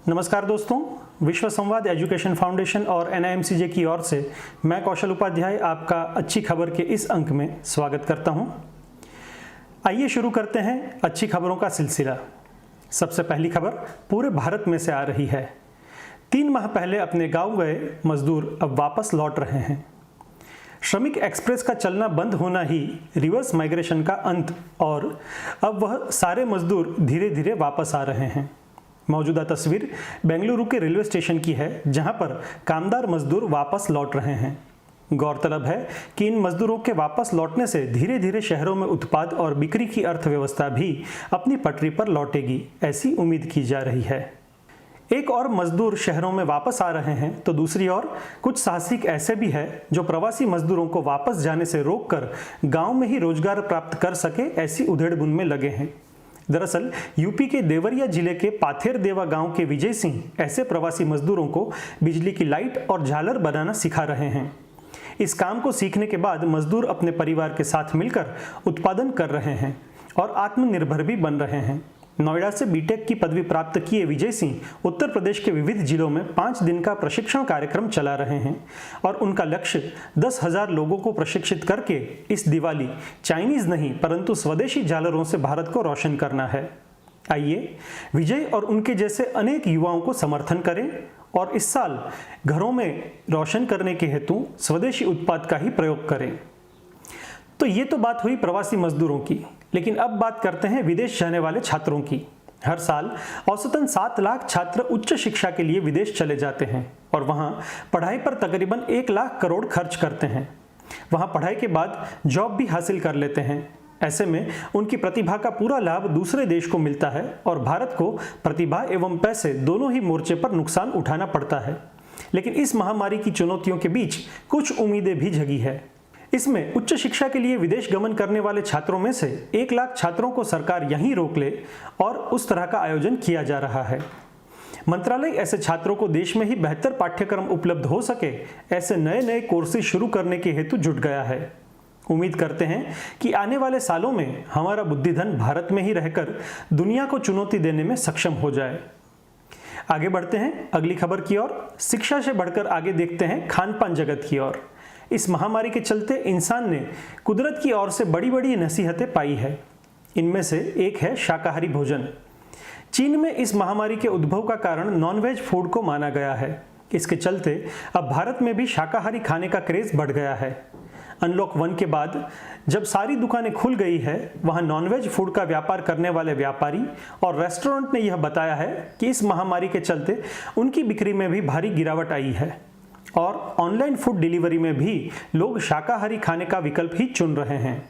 नमस्कार दोस्तों, विश्व संवाद एजुकेशन फाउंडेशन और NIMCJ की ओर से मैं कौशल उपाध्याय आपका अच्छी खबर के इस अंक में स्वागत करता हूं। आइए शुरू करते हैं अच्छी खबरों का सिलसिला। सबसे पहली खबर पूरे भारत में से आ रही है। 3 माह पहले अपने गांव गए मजदूर अब वापस लौट रहे हैं। श्रमिक एक्सप्रेस का चलना बंद होना ही रिवर्स माइग्रेशन का अंत और अब वह सारे मजदूर धीरे धीरे वापस आ रहे हैं। मौजूदा तस्वीर बेंगलुरु के रेलवे स्टेशन की है, जहां पर कामदार मजदूर वापस लौट रहे हैं। गौरतलब है कि इन मजदूरों के वापस लौटने से धीरे धीरे शहरों में उत्पाद और बिक्री की अर्थव्यवस्था भी अपनी पटरी पर लौटेगी, ऐसी उम्मीद की जा रही है। एक और मजदूर शहरों में वापस आ रहे हैं तो दूसरी ओर कुछ साहसिक ऐसे भी हैं जो प्रवासी मजदूरों को वापस जाने से रोककर गांव में ही रोजगार प्राप्त कर सके, ऐसी उधेड़-बुन में लगे हैं। दरअसल यूपी के देवरिया जिले के पाथेर देवा गांव के विजय सिंह ऐसे प्रवासी मजदूरों को बिजली की लाइट और झालर बनाना सिखा रहे हैं। इस काम को सीखने के बाद मजदूर अपने परिवार के साथ मिलकर उत्पादन कर रहे हैं और आत्मनिर्भर भी बन रहे हैं। नोएडा से बीटेक की पदवी प्राप्त किए विजय सिंह उत्तर प्रदेश के विविध जिलों में 5 दिन का प्रशिक्षण कार्यक्रम चला रहे हैं और उनका लक्ष्य 10,000 लोगों को प्रशिक्षित करके इस दिवाली चाइनीज नहीं परंतु स्वदेशी झालरों से भारत को रोशन करना है। आइए विजय और उनके जैसे अनेक युवाओं को समर्थन करें और इस साल घरों में रोशन करने के हेतु स्वदेशी उत्पाद का ही प्रयोग करें। तो ये तो बात हुई प्रवासी मजदूरों की, लेकिन अब बात करते हैं विदेश जाने वाले छात्रों की। हर साल औसतन 7 लाख छात्र उच्च शिक्षा के लिए विदेश चले जाते हैं और वहां पढ़ाई पर तकरीबन 1 लाख करोड़ खर्च करते हैं। वहां पढ़ाई के बाद जॉब भी हासिल कर लेते हैं। ऐसे में उनकी प्रतिभा का पूरा लाभ दूसरे देश को मिलता है और भारत को प्रतिभा एवं पैसे दोनों ही मोर्चे पर नुकसान उठाना पड़ता है। लेकिन इस महामारी की चुनौतियों के बीच कुछ उम्मीदें भी जगी है। इसमें उच्च शिक्षा के लिए विदेश गमन करने वाले छात्रों में से 1 लाख छात्रों को सरकार यहीं रोक ले और उस तरह का आयोजन किया जा रहा है। मंत्रालय ऐसे छात्रों को देश में ही बेहतर पाठ्यक्रम उपलब्ध हो सके, ऐसे नए कोर्सेज शुरू करने के हेतु जुट गया है। उम्मीद करते हैं कि आने वाले सालों में हमारा बुद्धिधन भारत में ही रहकर दुनिया को चुनौती देने में सक्षम हो जाए। आगे बढ़ते हैं अगली खबर की ओर। शिक्षा से बढ़कर आगे देखते हैं खान पान जगत की ओर। इस महामारी के चलते इंसान ने कुदरत की ओर से बड़ी बड़ी नसीहतें पाई है। इनमें से एक है शाकाहारी भोजन। चीन में इस महामारी के उद्भव का कारण नॉनवेज फूड को माना गया है। इसके चलते अब भारत में भी शाकाहारी खाने का क्रेज बढ़ गया है। अनलॉक 1 के बाद जब सारी दुकानें खुल गई है, वहां नॉनवेज फूड का व्यापार करने वाले व्यापारी और रेस्टोरेंट ने यह बताया है कि इस महामारी के चलते उनकी बिक्री में भी भारी गिरावट आई है और ऑनलाइन फूड डिलीवरी में भी लोग शाकाहारी खाने का विकल्प ही चुन रहे हैं।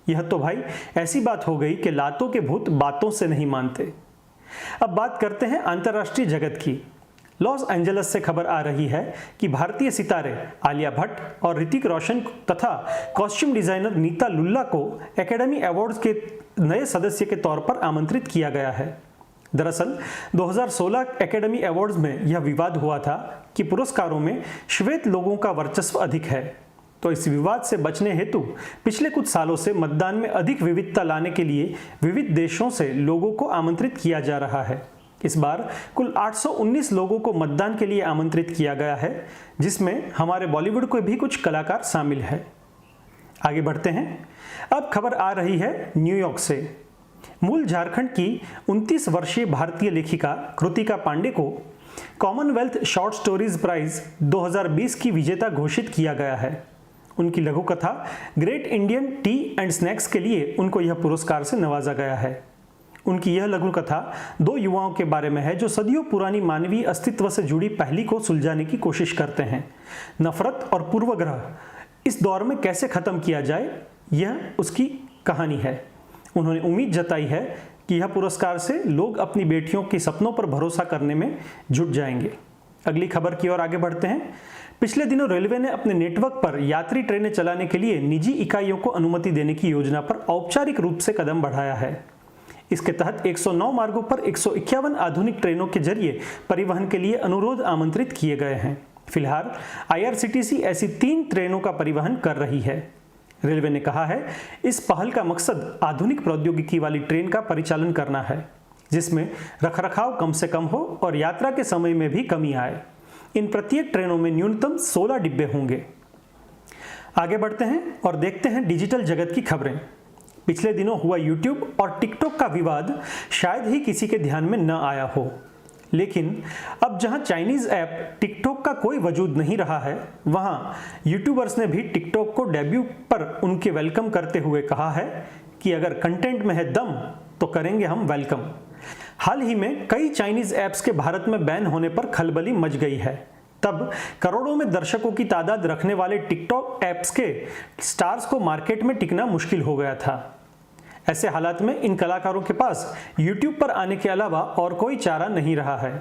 यह तो भाई ऐसी बात हो गई कि लातों के भूत बातों से नहीं मानते। अब बात करते हैं अंतर्राष्ट्रीय जगत की। लॉस एंजल्स से खबर आ रही है कि भारतीय सितारे आलिया भट्ट और ऋतिक रोशन तथा कॉस्ट्यूम डिजाइनर नीता लुल्ला को एकेडमी अवार्ड्स के नए सदस्य के तौर पर आमंत्रित किया गया है। दरअसल 2016 एकेडमी अवार्ड्स में यह विवाद हुआ था कि पुरस्कारों में श्वेत लोगों का वर्चस्व अधिक है, तो इस विवाद से बचने हेतु पिछले कुछ सालों से मतदान में अधिक विविधता लाने के लिए विविध देशों से लोगों को आमंत्रित किया जा रहा है। इस बार कुल 819 लोगों को मतदान के लिए आमंत्रित किया गया है, जिसमें हमारे बॉलीवुड के भी कुछ कलाकार शामिल हैं। आगे बढ़ते हैं। अब खबर आ रही है न्यूयॉर्क से। मूल झारखंड की 29 वर्षीय भारतीय लेखिका कृतिका पांडे को कॉमनवेल्थ शॉर्ट स्टोरीज प्राइज 2020 की विजेता घोषित किया गया है। उनकी लघु कथा great Indian T and snacks के लिए उनको यह पुरस्कार से नवाजा गया है। उनकी यह लघु कथा 2 युवाओं के बारे में है जो सदियों पुरानी मानवीय अस्तित्व से जुड़ी पहेली को सुलझाने की कोशिश करते हैं। नफरत और पूर्वग्रह इस दौर में कैसे खत्म किया जाए, यह उसकी कहानी है। उन्होंने उम्मीद जताई है कि यह पुरस्कार से लोग अपनी बेटियों के सपनों पर भरोसा करने में जुट जाएंगे। अगली खबर की ओर आगे बढ़ते हैं। पिछले दिनों रेलवे ने अपने नेटवर्क पर यात्री ट्रेनें चलाने के लिए निजी इकाइयों को अनुमति देने की योजना पर औपचारिक रूप से कदम बढ़ाया है। इसके तहत 109 मार्गों पर 151 आधुनिक ट्रेनों के जरिए परिवहन के लिए अनुरोध आमंत्रित किए गए हैं। फिलहाल IRCTC ऐसी 3 ट्रेनों का परिवहन कर रही है। रेलवे ने कहा है इस पहल का मकसद आधुनिक प्रौद्योगिकी वाली ट्रेन का परिचालन करना है। जिसमें रखरखाव कम से कम हो और यात्रा के समय में भी कमी आए। इन प्रत्येक ट्रेनों में न्यूनतम 16 डिब्बे होंगे। आगे बढ़ते हैं और देखते हैं डिजिटल जगत की खबरें। पिछले दिनों हुआ YouTube और TikTok का विवाद शायद ही किसी के ध्यान में न आया हो, लेकिन अब जहां चाइनीज ऐप TikTok का कोई वजूद नहीं रहा है, वहां यूट्यूबर्स ने भी TikTok को डेब्यू पर उनके वेलकम करते हुए कहा है कि अगर कंटेंट में है दम तो करेंगे हम वेलकम। हाल ही में कई चाइनीज ऐप्स के भारत में बैन होने पर खलबली मच गई है। तब करोड़ों में दर्शकों की तादाद रखने वाले TikTok ऐप्स के स्टार्स को मार्केट में टिकना मुश्किल हो गया था। ऐसे हालात में इन कलाकारों के पास YouTube पर आने के अलावा और कोई चारा नहीं रहा है।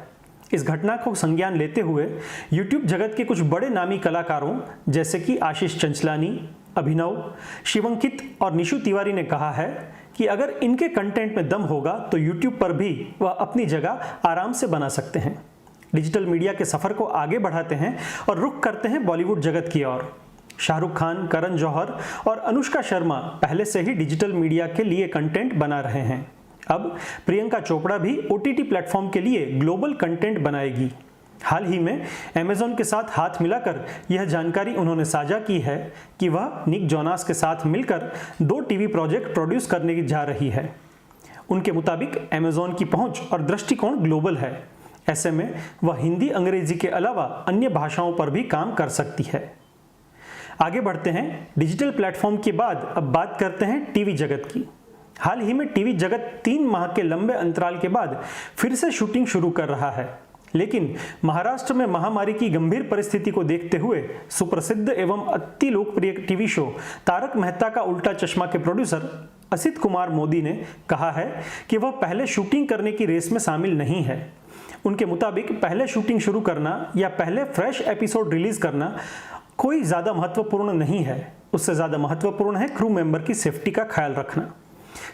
इस घटना को संज्ञान लेते हुए YouTube जगत के कुछ बड़े नामी कलाकारों जैसे कि आशीष चंचलानी, अभिनव, शिवंकित और निशु तिवारी ने कहा है कि अगर इनके कंटेंट में दम होगा तो YouTube पर भी वह अपनी जगह आराम से बना सकते हैं। डिजिटल मीडिया के सफर को आगे बढ़ाते हैं और रुख करते हैं बॉलीवुड जगत की ओर। शाहरुख खान, करण जौहर और अनुष्का शर्मा पहले से ही डिजिटल मीडिया के लिए कंटेंट बना रहे हैं। अब प्रियंका चोपड़ा भी OTT प्लेटफॉर्म के लिए ग्लोबल कंटेंट बनाएगी। हाल ही में Amazon के साथ हाथ मिलाकर यह जानकारी उन्होंने साझा की है कि वह निक जोनास के साथ मिलकर 2 टीवी प्रोजेक्ट प्रोड्यूस करने जा रही है। उनके मुताबिक Amazon की पहुंच और दृष्टिकोण ग्लोबल है। ऐसे में वह हिंदी, अंग्रेजी के अलावा अन्य भाषाओं पर भी काम कर सकती है। आगे बढ़ते हैं। डिजिटल प्लेटफॉर्म के बाद अब बात करते हैं टीवी जगत की। हाल ही में टीवी जगत 3 माह के लंबे अंतराल के बाद फिर से शूटिंग शुरू कर रहा है, लेकिन महाराष्ट्र में महामारी की गंभीर परिस्थिति को देखते हुए सुप्रसिद्ध एवं अति लोकप्रिय टीवी शो तारक मेहता का उल्टा चश्मा के प्रोड्यूसर असित कुमार मोदी ने कहा है कि वह पहले शूटिंग करने की रेस में शामिल नहीं है। उनके मुताबिक पहले शूटिंग शुरू करना या पहले फ्रेश एपिसोड रिलीज करना कोई ज़्यादा महत्वपूर्ण नहीं है। उससे ज़्यादा महत्वपूर्ण है क्रू मेंबर की सेफ्टी का ख्याल रखना।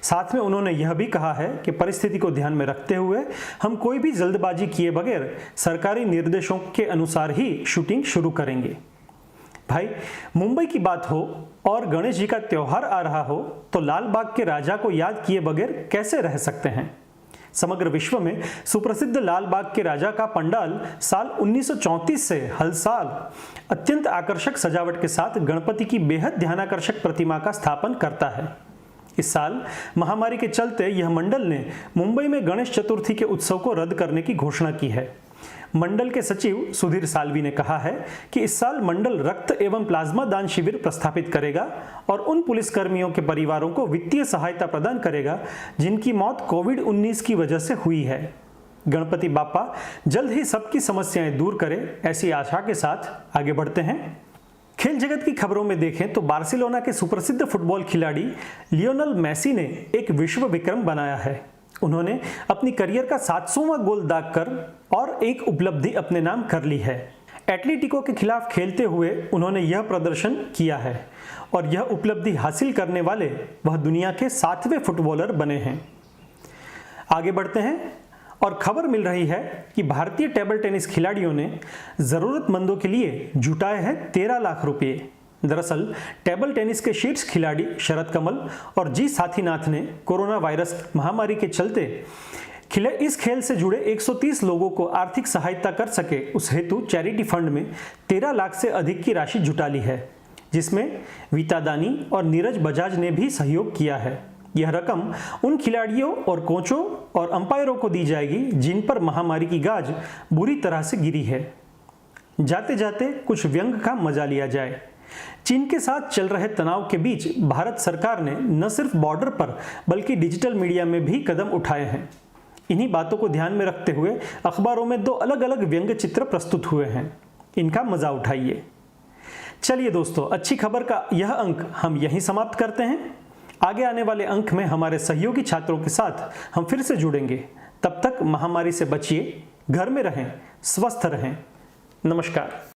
साथ में उन्होंने यह भी कहा है कि परिस्थिति को ध्यान में रखते हुए हम कोई भी जल्दबाजी किए बगैर सरकारी निर्देशों के अनुसार ही शूटिंग शुरू करेंगे। भाई, मुंबई की बात हो और गणेश जी का त्योहार आ रहा हो तो लाल बाग के राजा को याद किए बगैर कैसे रह सकते हैं। समग्र विश्व में सुप्रसिद्ध लाल बाग के राजा का पंडाल साल 1934 से हर साल अत्यंत आकर्षक सजावट के साथ गणपति की बेहद ध्यानाकर्षक प्रतिमा का स्थापन करता है। इस साल महामारी के चलते यह मंडल ने मुंबई में गणेश चतुर्थी के उत्सव को रद्द करने की घोषणा की है। मंडल के सचिव सुधीर साल्वी ने कहा है कि इस साल मंडल रक्त एवं प्लाज्मा दान शिविर प्रस्थापित करेगा और उन पुलिसकर्मियों के परिवारों को वित्तीय सहायता प्रदान करेगा जिनकी मौत कोविड-19 की वजह से हुई है। गणपति बाप्पा जल्द ही सबकी समस्याएं दूर करे, ऐसी आशा के साथ आगे बढ़ते हैं। खेल जगत की खबरों में देखें तो बार्सिलोना के सुप्रसिद्ध फुटबॉल खिलाड़ी लियोनेल मेसी ने एक विश्व विक्रम बनाया है। उन्होंने अपनी करियर का 700वां गोल दागकर और एक उपलब्धि अपने नाम कर ली है। एटलेटिको के खिलाफ खेलते हुए उन्होंने यह प्रदर्शन किया है और यह उपलब्धि हासिल करने वाले वह दुनिया के 7वें फुटबॉलर बने हैं। आगे बढ़ते हैं और खबर मिल रही है कि भारतीय टेबल टेनिस खिलाड़ियों ने जरूरतमंदों के लिए जुटाए हैं 13 लाख रुपये। दरअसल टेबल टेनिस के शीर्ष खिलाड़ी शरद कमल और जी साथीनाथ ने कोरोना वायरस महामारी के चलते इस खेल से जुड़े 130 लोगों को आर्थिक सहायता कर सके उस हेतु चैरिटी फंड में 13 लाख से अधिक की राशि जुटा ली है, जिसमें वीता दानी और नीरज बजाज ने भी सहयोग किया है। यह रकम उन खिलाड़ियों और कोचों और अंपायरों को दी जाएगी जिन पर महामारी की गाज बुरी तरह से गिरी है। जाते जाते कुछ व्यंग का मजा लिया जाए। चीन के साथ चल रहे तनाव के बीच भारत सरकार ने न सिर्फ बॉर्डर पर बल्कि डिजिटल मीडिया में भी कदम उठाए हैं। इन्हीं बातों को ध्यान में रखते हुए अखबारों में 2 अलग-अलग व्यंग्य चित्र प्रस्तुत हुए हैं। इनका मजा उठाइए। चलिए दोस्तों, अच्छी खबर का यह अंक हम यहीं समाप्त करते हैं। आगे आने वाले अंक में हमारे सहयोगी छात्रों के साथ हम फिर से जुड़ेंगे। तब तक महामारी से बचिए, घर में रहें, स्वस्थ रहें। नमस्कार।